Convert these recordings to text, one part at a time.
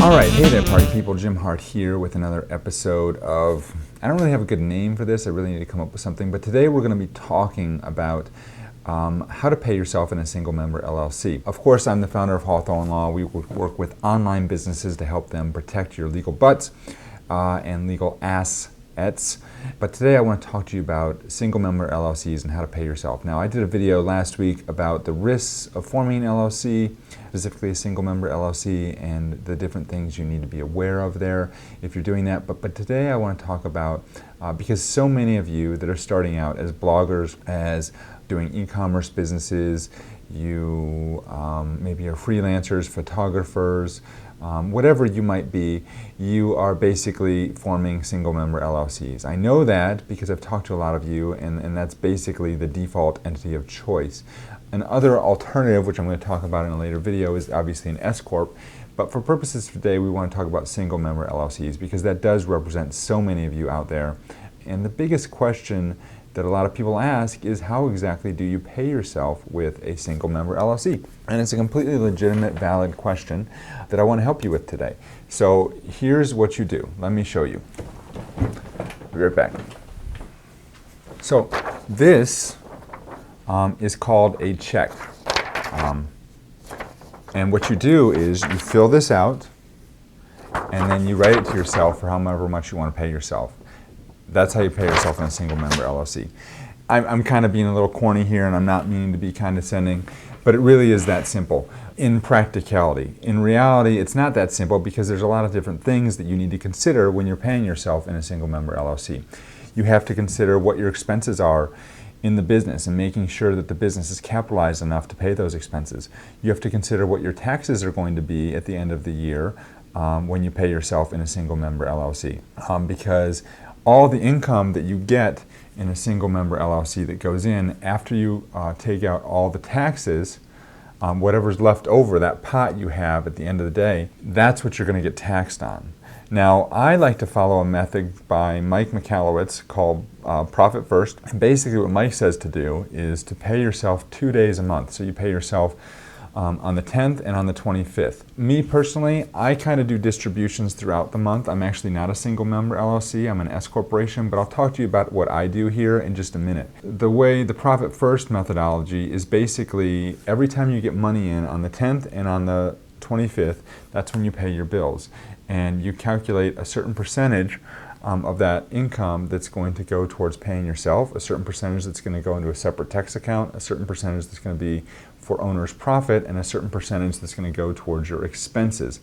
Alright, hey there party people, Jim Hart here with another episode of, I don't really have a good name for this, I really need to come up with something, but today we're going to be talking about how to pay yourself in a single member LLC. Of course, I'm the founder of Hawthorne Law. We work with online businesses to help them protect your legal butts and legal assets. But today I want to talk to you about single member LLCs and how to pay yourself. Now, I did a video last week about the risks of forming an LLC, specifically a single member LLC, and the different things you need to be aware of there if you're doing that. But today I want to talk about, because so many of you that are starting out as bloggers, as doing e-commerce businesses, you maybe are freelancers, photographers, whatever you might be, you are basically forming single member LLCs. I know that because I've talked to a lot of you, and that's basically the default entity of choice. Another alternative, which I'm going to talk about in a later video, is obviously an S-Corp. But for purposes today, we want to talk about single member LLCs because that does represent so many of you out there. And the biggest question that a lot of people ask is, how exactly do you pay yourself with a single member LLC? And it's a completely legitimate, valid question that I want to help you with today. So here's what you do. Let me show you. Be right back. So this is called a check. And what you do is you fill this out and then you write it to yourself for however much you want to pay yourself. That's how you pay yourself in a single member LLC. I'm kind of being a little corny here, and I'm not meaning to be condescending, but it really is that simple in practicality. In reality, it's not that simple because there's a lot of different things that you need to consider when you're paying yourself in a single member LLC. You have to consider what your expenses are in the business and making sure that the business is capitalized enough to pay those expenses. You have to consider what your taxes are going to be at the end of the year when you pay yourself in a single member LLC, because all the income that you get in a single member LLC that goes in after you take out all the taxes, whatever's left over, that pot you have at the end of the day, that's what you're going to get taxed on. Now, I like to follow a method by Mike Michalowicz called Profit First. And basically what Mike says to do is to pay yourself 2 days a month. So you pay yourself on the 10th and on the 25th. Me personally, I kind of do distributions throughout the month. I'm actually not a single member LLC, I'm an S corporation, but I'll talk to you about what I do here in just a minute. The way the Profit First methodology is basically every time you get money in on the 10th and on the 25th, that's when you pay your bills. And you calculate a certain percentage of that income that's going to go towards paying yourself, a certain percentage that's going to go into a separate tax account, a certain percentage that's going to be for owner's profit, and a certain percentage that's going to go towards your expenses.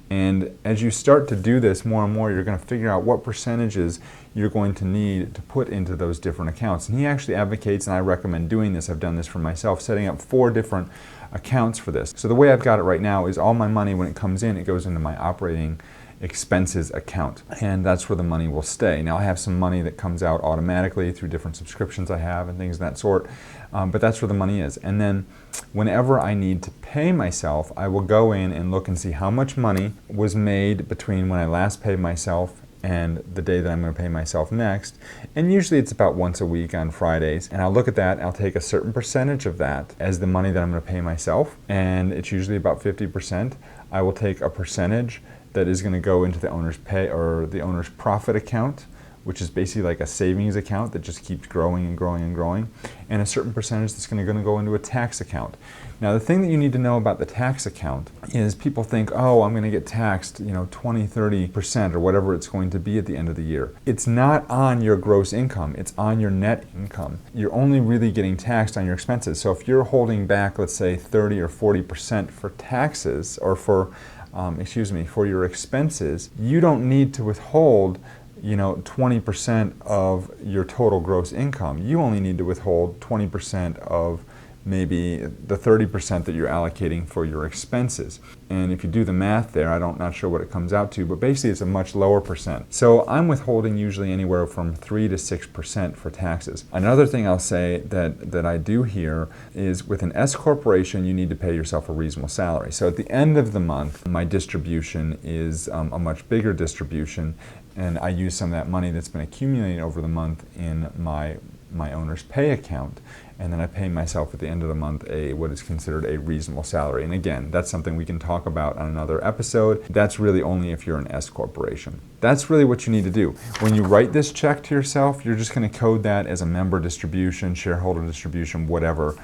And as you start to do this more and more, you're going to figure out what percentages you're going to need to put into those different accounts. And he actually advocates, and I recommend doing this, I've done this for myself, setting up 4 different accounts for this. So the way I've got it right now is all my money, when it comes in, it goes into my operating expenses account, and that's where the money will stay. Now, I have some money that comes out automatically through different subscriptions I have and things of that sort, but that's where the money is. And then whenever I need to pay myself, I will go in and look and see how much money was made between when I last paid myself and the day that I'm going to pay myself next. And usually it's about once a week on Fridays. And I'll look at that, I'll take a certain percentage of that as the money that I'm going to pay myself, and it's usually about 50%. I will take a percentage that is going to go into the owner's pay or the owner's profit account, which is basically like a savings account that just keeps growing and growing and growing, and a certain percentage that's going to go into a tax account. Now, the thing that you need to know about the tax account is people think, oh, I'm going to get taxed, 20, 30% or whatever it's going to be at the end of the year. It's not on your gross income, it's on your net income. You're only really getting taxed on your expenses. So if you're holding back, let's say 30 or 40% for taxes or for your expenses, you don't need to withhold 20% of your total gross income. You only need to withhold 20% of maybe the 30% that you're allocating for your expenses. And if you do the math there, I'm not sure what it comes out to, but basically it's a much lower percent. So I'm withholding usually anywhere from 3 to 6% for taxes. Another thing I'll say that I do here is with an S corporation, you need to pay yourself a reasonable salary. So at the end of the month, my distribution is a much bigger distribution, and I use some of that money that's been accumulating over the month in my owner's pay account. and then I pay myself at the end of the month what is considered a reasonable salary. And again, that's something we can talk about on another episode. That's really only if you're an S corporation. That's really what you need to do. When you write this check to yourself, you're just going to code that as a member distribution, shareholder distribution, whatever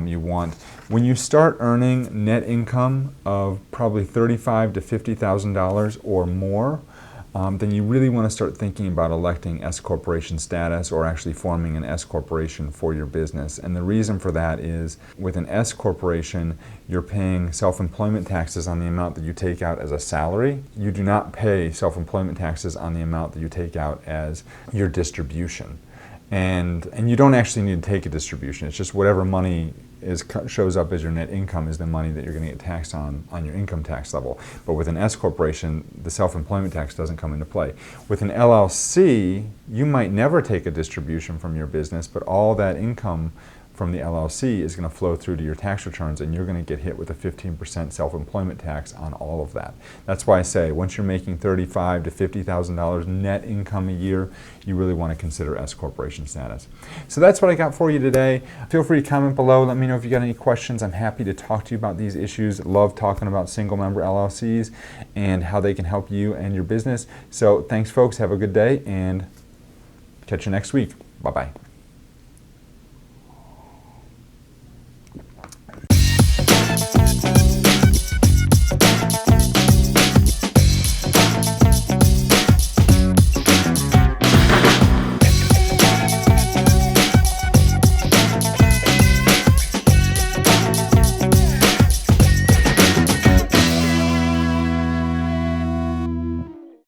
you want. When you start earning net income of probably $35,000 to $50,000 or more, then you really want to start thinking about electing S corporation status or actually forming an S corporation for your business. And the reason for that is with an S corporation, you're paying self-employment taxes on the amount that you take out as a salary. You do not pay self-employment taxes on the amount that you take out as your distribution. And you don't actually need to take a distribution. It's just whatever money shows up as your net income is the money that you're going to get taxed on your income tax level. But with an S corporation, the self-employment tax doesn't come into play. With an LLC, you might never take a distribution from your business, but all that income from the LLC is going to flow through to your tax returns, and you're going to get hit with a 15% self-employment tax on all of that. That's why I say once you're making $35,000 to $50,000 net income a year, you really want to consider S corporation status. So that's what I got for you today. Feel free to comment below. Let me know if you got any questions. I'm happy to talk to you about these issues. Love talking about single member LLCs and how they can help you and your business. So thanks, folks. Have a good day, and catch you next week. Bye-bye.